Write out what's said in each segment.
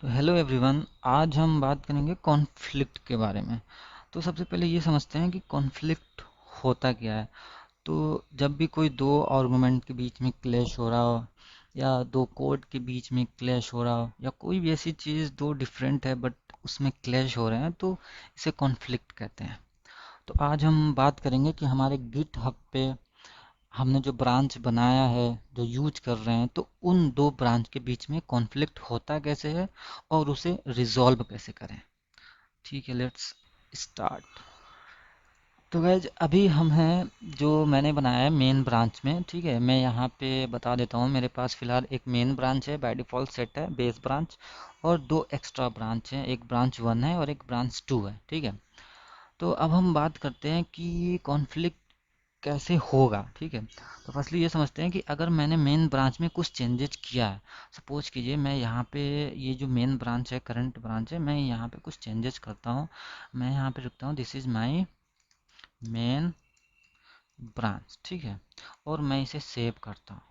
तो hello everyone, आज हम बात करेंगे कॉन्फ्लिक्ट के बारे में। तो सबसे पहले ये समझते हैं कि कॉन्फ्लिक्ट होता क्या है। तो जब भी कोई दो आर्गुमेंट के बीच में क्लैश हो रहा हो, या दो कोड के बीच में क्लैश हो रहा हो, या कोई भी ऐसी चीज़ दो डिफरेंट है बट उसमें क्लैश हो रहे हैं, तो इसे कॉन्फ्लिक्ट कहते हैं। तो आज हम बात करेंगे कि हमारे गिट हब पे हमने जो ब्रांच बनाया है, जो यूज कर रहे हैं, तो उन दो ब्रांच के बीच में कॉन्फ्लिक्ट होता कैसे है और उसे रिजॉल्व कैसे करें। ठीक है, लेट्स स्टार्ट। तो गैज अभी हम हैं जो मैंने बनाया है मेन ब्रांच में। ठीक है, मैं यहाँ पे बता देता हूँ, मेरे पास फ़िलहाल एक मेन ब्रांच है, बाय डिफ़ॉल्ट सेट है बेस ब्रांच, और दो एक्स्ट्रा ब्रांच हैं, एक ब्रांच 1 है और एक ब्रांच 2 है। ठीक है, तो अब हम बात करते हैं कि कॉन्फ्लिक्ट कैसे होगा। ठीक है, तो फर्स्टली ये समझते हैं कि अगर मैंने मेन ब्रांच में कुछ चेंजेस किया है, सपोज कीजिए मैं यहाँ पे, ये जो मेन ब्रांच है, करंट ब्रांच है, मैं यहाँ पे कुछ चेंजेस करता हूँ। मैं यहाँ पे लिखता हूँ this is my main branch. ठीक है, और मैं इसे सेव करता हूँ।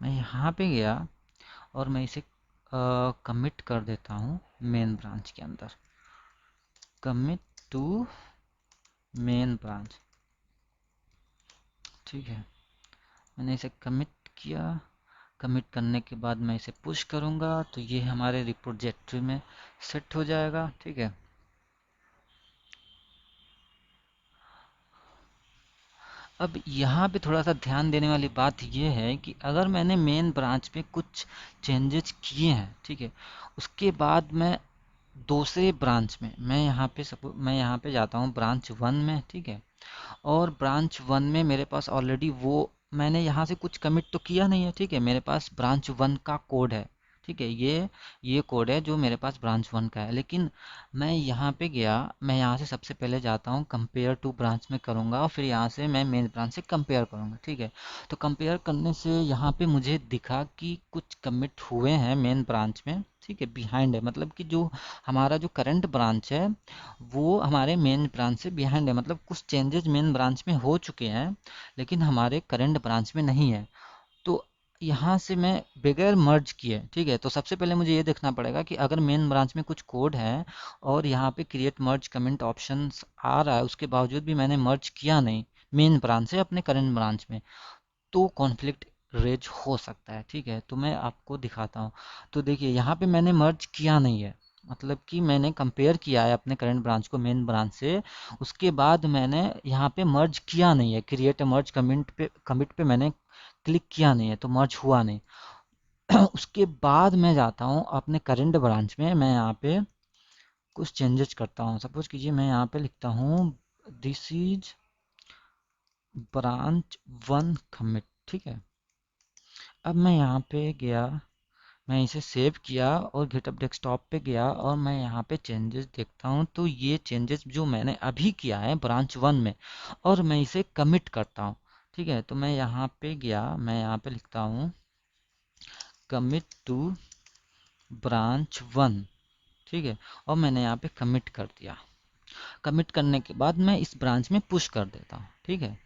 मैं यहाँ पे गया और मैं इसे कमिट कर देता हूँ मेन ब्रांच के अंदर, कमिट टू मेन ब्रांच। ठीक है, मैंने इसे कमिट किया। कमिट करने के बाद मैं इसे पुश करूंगा तो ये हमारे रिपोजिटरी में सेट हो जाएगा। ठीक है, अब यहाँ पे थोड़ा सा ध्यान देने वाली बात ये है कि अगर मैंने मेन ब्रांच में कुछ चेंजेस किए हैं, ठीक है, उसके बाद मैं दूसरे ब्रांच में, मैं यहाँ पे जाता हूँ ब्रांच 1 में। ठीक है, और ब्रांच 1 में मेरे पास ऑलरेडी वो, मैंने यहाँ से कुछ कमिट तो किया नहीं है। ठीक है, मेरे पास ब्रांच 1 का कोड है। ठीक है, ये कोड है जो मेरे पास ब्रांच 1 का है, लेकिन मैं यहाँ पे गया, मैं यहाँ से सबसे पहले जाता हूँ कंपेयर टू ब्रांच में करूँगा, और फिर यहाँ से मैं मेन ब्रांच से कंपेयर करूँगा। ठीक है, तो कंपेयर करने से यहाँ पे मुझे दिखा कि कुछ कमिट हुए हैं मेन ब्रांच में। ठीक है, बिहाइंड है, मतलब कि जो हमारा जो करंट ब्रांच है वो हमारे मेन ब्रांच से बिहाइंड है, मतलब कुछ चेंजेस मेन ब्रांच में हो चुके हैं लेकिन हमारे करंट ब्रांच में नहीं है। तो यहाँ से मैं बगैर मर्ज किए, ठीक है, तो सबसे पहले मुझे ये देखना पड़ेगा कि अगर मेन ब्रांच में कुछ कोड है और यहाँ पे क्रिएट मर्ज कमेंट ऑप्शन आ रहा है, उसके बावजूद भी मैंने मर्ज किया नहीं मेन ब्रांच से अपने करंट ब्रांच में, तो कॉन्फ्लिक्ट रेज हो सकता है। ठीक है, तो मैं आपको दिखाता हूँ। तो देखिए यहाँ पे मैंने मर्ज किया नहीं है, मतलब कि मैंने कंपेयर किया है अपने करंट ब्रांच को मेन ब्रांच से, उसके बाद मैंने यहाँ पे मर्ज किया नहीं है, क्रिएट मर्ज कमिट पे मैंने क्लिक किया नहीं है, तो मर्ज हुआ नहीं। उसके बाद मैं जाता हूँ अपने करंट ब्रांच में, मैं यहाँ पे कुछ चेंजेस करता हूँ। सपोज कीजिए मैं यहाँ पे लिखता हूँ दिस इज ब्रांच 1 कमिट। ठीक है, अब मैं यहाँ पे गया, मैं इसे सेव किया और गिटहब डेस्कटॉप पे गया और मैं यहाँ पे चेंजेस देखता हूँ, तो ये चेंजेस जो मैंने अभी किया है ब्रांच 1 में, और मैं इसे कमिट करता हूँ। ठीक है, तो मैं यहाँ पे गया, मैं यहाँ पे लिखता हूँ कमिट टू ब्रांच 1। ठीक है, और मैंने यहाँ पे कमिट कर दिया। कमिट करने के बाद मैं इस ब्रांच में पुश कर देता हूँ। ठीक है,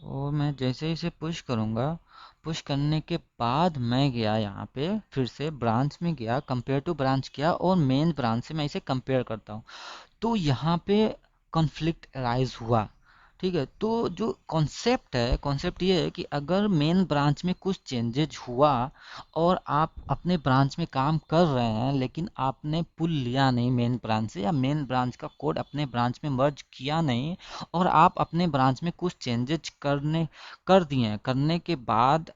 और मैं जैसे ही इसे पुश करूँगा, पुश करने के बाद मैं गया यहाँ पे, फिर से ब्रांच में गया, कंपेयर टू ब्रांच किया और मेन ब्रांच से मैं इसे कंपेयर करता हूँ, तो यहाँ पे कॉन्फ्लिक्ट राइज हुआ। ठीक है, तो जो कॉन्सेप्ट है, कॉन्सेप्ट ये है कि अगर मेन ब्रांच में कुछ चेंजेज हुआ और आप अपने ब्रांच में काम कर रहे हैं लेकिन आपने पुल लिया नहीं मेन ब्रांच से, या मेन ब्रांच का कोड अपने ब्रांच में मर्ज किया नहीं, और आप अपने ब्रांच में कुछ चेंजेज कर दिए हैं, करने के बाद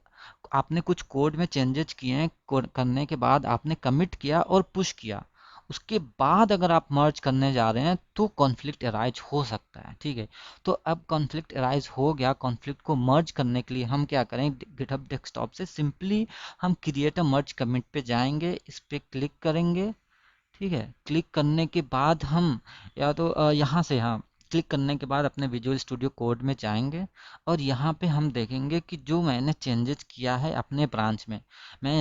आपने कुछ कोड में चेंजेस किए हैं, करने के बाद आपने कमिट किया और पुश किया, उसके बाद अगर आप मर्ज करने जा रहे हैं तो कॉन्फ्लिक्ट अराइज हो सकता है। ठीक है, तो अब कॉन्फ्लिक्ट अराइज हो गया, कॉन्फ्लिक्ट को मर्ज करने के लिए हम क्या करें, गिटहब डेस्कटॉप से सिंपली हम क्रिएट अ मर्ज कमिट पे जाएंगे, इस पे क्लिक करेंगे। ठीक है, क्लिक करने के बाद हम, या तो यहाँ से, हाँ, क्लिक करने के बाद अपने विजुअल स्टूडियो कोड में जाएंगे और यहाँ पे हम देखेंगे कि जो मैंने चेंजेस किया है अपने ब्रांच में, मैं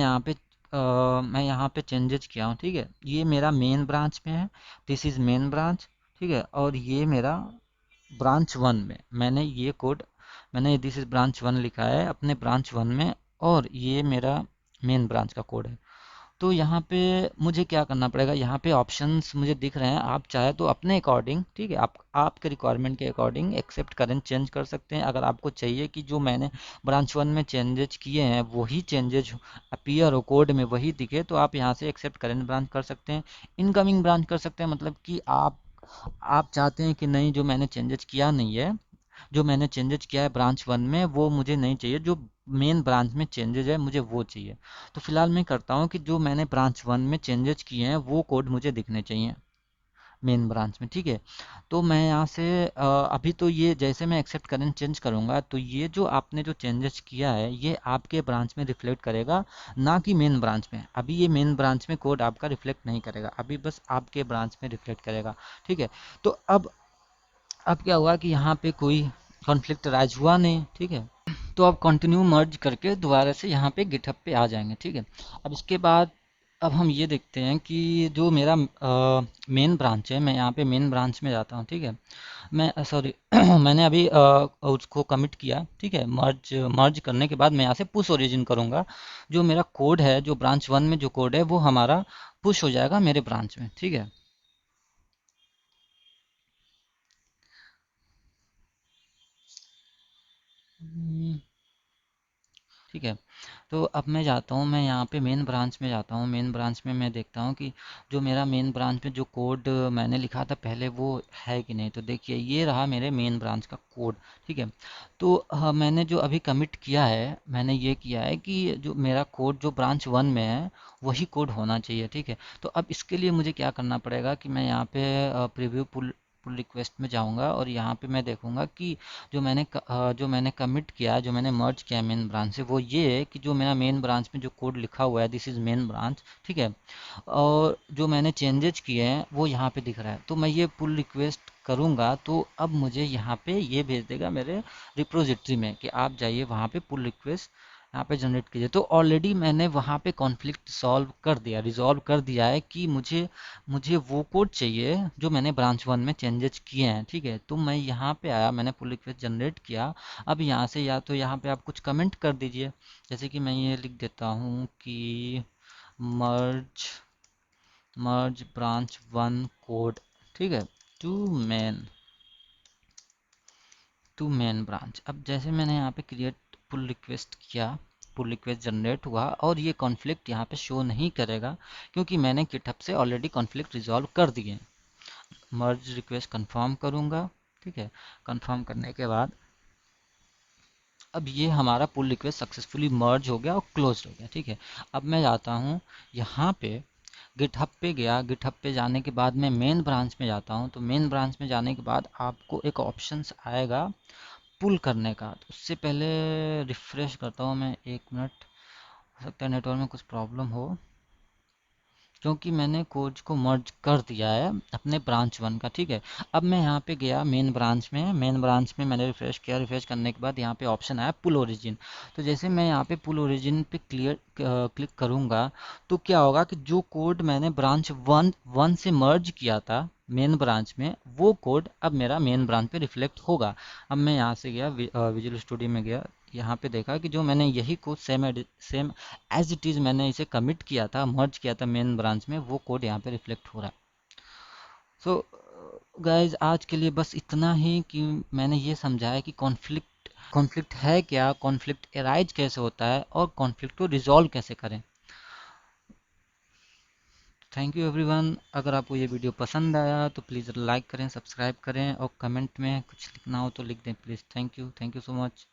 यहाँ पे चेंजेस किया हूँ। ठीक है, ये मेरा मेन ब्रांच में है, दिस इज़ मेन ब्रांच। ठीक है, और ये मेरा ब्रांच वन में मैंने ये कोड, मैंने दिस इज ब्रांच वन लिखा है अपने ब्रांच वन में, और ये मेरा मेन ब्रांच का कोड है। तो यहाँ पे मुझे क्या करना पड़ेगा, यहाँ पे ऑप्शंस मुझे दिख रहे हैं, आप चाहे तो अपने अकॉर्डिंग, ठीक है, आप आपके रिक्वायरमेंट के अकॉर्डिंग एक्सेप्ट करें, चेंज कर सकते हैं। अगर आपको चाहिए कि जो मैंने ब्रांच वन में चेंजेज किए हैं वही चेंजेज अपीयर हो कोड में, वही दिखे, तो आप यहाँ से एक्सेप्ट करेंट ब्रांच कर सकते हैं, इनकमिंग ब्रांच कर सकते हैं। मतलब कि आप चाहते हैं कि नहीं, जो मैंने चेंजेज किया नहीं है, जो मैंने चेंजेज किया है ब्रांच वन में वो मुझे नहीं चाहिए, जो मेन ब्रांच में चेंजेज है मुझे वो चाहिए। तो फिलहाल मैं करता हूँ कि जो मैंने ब्रांच वन में चेंजेज किए हैं वो कोड मुझे दिखने चाहिए मेन ब्रांच में, ठीक है। तो मैं यहाँ से अभी तो ये जैसे मैं एक्सेप्ट करेंट चेंज करूँगा तो ये जो आपने जो चेंजेस किया है ये आपके ब्रांच में रिफ्लेक्ट करेगा, ना कि मेन ब्रांच में। अभी ये मेन ब्रांच में कोड आपका रिफ्लेक्ट नहीं करेगा, अभी बस आपके ब्रांच में रिफ्लेक्ट करेगा, ठीक है। तो अब क्या हुआ कि यहाँ पे कोई कॉन्फ्लिक्ट राइज हुआ नहीं, ठीक है। तो अब कंटिन्यू मर्ज करके दोबारा से यहाँ पे गिटहब पे आ जाएंगे, ठीक है। अब इसके बाद अब हम ये देखते हैं कि जो मेरा मेन ब्रांच है, मैं यहाँ पे मेन ब्रांच में जाता हूँ, ठीक है। मैं सॉरी मैंने अभी उसको कमिट किया, ठीक है। मर्ज मर्ज करने के बाद मैं यहाँ से पुश ओरिजिन करूँगा, जो मेरा कोड है, जो ब्रांच वन में जो कोड है वो हमारा पुश हो जाएगा मेरे ब्रांच में, ठीक है। हम्म, ठीक है। तो अब मैं जाता हूँ, मैं यहाँ पे मेन ब्रांच में जाता हूँ, मेन ब्रांच में मैं देखता हूँ कि जो मेरा मेन ब्रांच में जो कोड मैंने लिखा था पहले वो है कि नहीं। तो देखिए ये रहा मेरे मेन ब्रांच का कोड, ठीक है। तो मैंने जो अभी कमिट किया है, मैंने ये किया है कि जो मेरा कोड जो ब्रांच वन में है वही कोड होना चाहिए, ठीक है। तो अब इसके लिए मुझे क्या करना पड़ेगा कि मैं यहाँ पे प्रीव्यू पुल पुल रिक्वेस्ट में जाऊँगा और यहाँ पे मैं देखूँगा कि जो मैंने कमिट किया, जो मैंने मर्ज किया मेन ब्रांच से, वो ये है कि जो मेरा मेन ब्रांच में जो कोड लिखा हुआ है दिस इज़ मेन ब्रांच, ठीक है। और जो मैंने चेंजेज किए हैं वो यहाँ पे दिख रहा है। तो मैं ये पुल रिक्वेस्ट करूँगा तो अब मुझे यहाँ पे ये भेज देगा मेरे रिपोजिटरी में कि आप जाइए वहाँ पे पुल रिक्वेस्ट यहाँ पे जनरेट कीजिए। तो ऑलरेडी मैंने वहाँ पे कॉन्फ्लिक्ट सॉल्व कर दिया, रिजॉल्व कर दिया है कि मुझे मुझे वो कोड चाहिए जो मैंने ब्रांच वन में चेंजेस किए हैं, ठीक है। तो मैं यहाँ पे आया, मैंने पुल रिक्वेस्ट जनरेट किया। अब यहाँ से या तो यहाँ पे आप कुछ कमेंट कर दीजिए, जैसे कि मैं ये लिख देता हूँ कि merge merge branch one code, ठीक है, to main to main branch. अब जैसे मैंने यहाँ पे क्रिएट पुल रिक्वेस्ट किया, पुल रिक्वेस्ट जनरेट हुआ और ये कॉन्फ्लिक्ट यहाँ पे शो नहीं करेगा क्योंकि मैंने गिटहब से ऑलरेडी कॉन्फ्लिक्ट रिजॉल्व कर दिए। मर्ज रिक्वेस्ट कंफर्म करूँगा, ठीक है। कंफर्म करने के बाद अब ये हमारा पुल रिक्वेस्ट सक्सेसफुली मर्ज हो गया और क्लोज हो गया, ठीक है। अब मैं जाता हूँ यहाँ पे गिटहब पे गया, गिटहब पे जाने के बाद मैं मेन ब्रांच में जाता हूँ। तो मेन ब्रांच में जाने के बाद आपको एक ऑप्शंस आएगा पुल करने का। तो उससे पहले रिफ्रेश करता हूँ मैं, एक मिनट, हो सकता है नेटवर्क में कुछ प्रॉब्लम हो, क्योंकि मैंने कोड को मर्ज कर दिया है अपने ब्रांच वन का, ठीक है। अब मैं यहाँ पे गया मेन ब्रांच में, मेन ब्रांच में मैंने रिफ्रेश किया, रिफ्रेश करने के बाद यहाँ पे ऑप्शन आया पुल ओरिजिन। तो जैसे मैं यहाँ पे पुल ओरिजिन पे क्लिक करूँगा तो क्या होगा कि जो कोड मैंने ब्रांच वन वन से मर्ज किया था मेन ब्रांच में वो कोड अब मेरा मेन ब्रांच पे रिफ्लेक्ट होगा। अब मैं यहाँ से गया विजुअल स्टूडियो में गया, यहाँ पे देखा कि जो मैंने यही code same as it is मैंने इसे कमिट किया था, मर्ज किया था मेन ब्रांच में, वो कोड यहाँ पे रिफ्लेक्ट हो रहा है। सो गाइज आज के लिए बस इतना ही कि मैंने ये समझाया कि कॉन्फ्लिक्ट कॉन्फ्लिक्ट है क्या, कॉन्फ्लिक्ट एराइज कैसे होता है और कॉन्फ्लिक्ट को रिजॉल्व कैसे करें। Thank you everyone. अगर आपको ये वीडियो पसंद आया तो प्लीज़ लाइक करें, सब्सक्राइब करें और कमेंट में कुछ लिखना हो तो लिख दें please. Thank you so much.